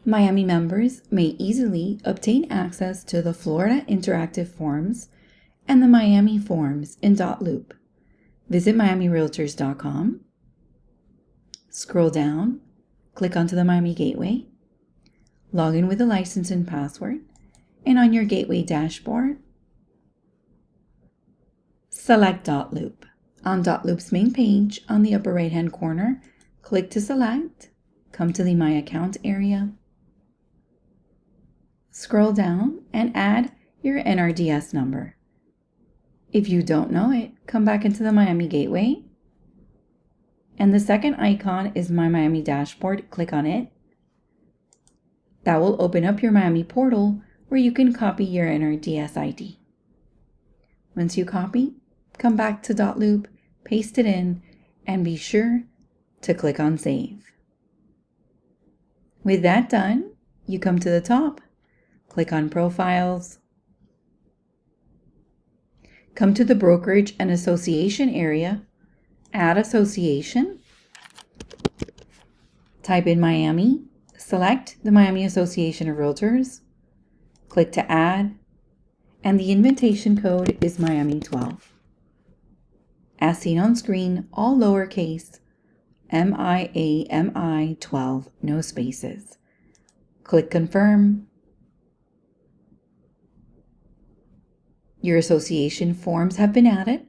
Miami members may easily obtain access to the Florida interactive forms and the Miami forms in dotloop. Visit miamirealtors.com, scroll down, click onto the Miami Gateway, log in with a license and password, and on your Gateway dashboard, select dotloop. On dotloop's main page, on the upper right-hand corner, click to select, come to the My Account area, scroll down, and add your NRDS number. If you don't know it, come back into the Miami Gateway, and the second icon is My Miami Dashboard. Click on it. That will open up your Miami portal where you can copy your NRDS ID. Once you copy, come back to dotloop, paste it in, and be sure to click on Save. With that done, you come to the top, click on Profiles, come to the Brokerage and Association area, add Association, type in Miami, select the Miami Association of Realtors, click to add, and the invitation code is Miami12. As seen on screen, all lowercase, MIAMI12, no spaces. Click Confirm. Your association forms have been added.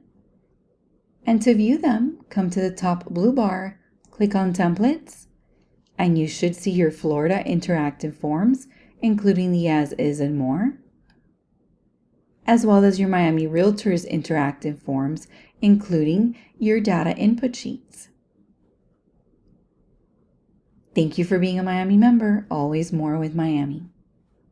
And to view them, come to the top blue bar, click on Templates, and you should see your Florida interactive forms, including the As Is and More, as well as your Miami Realtors interactive forms, including your data input sheets. Thank you for being a Miami member. Always more with Miami.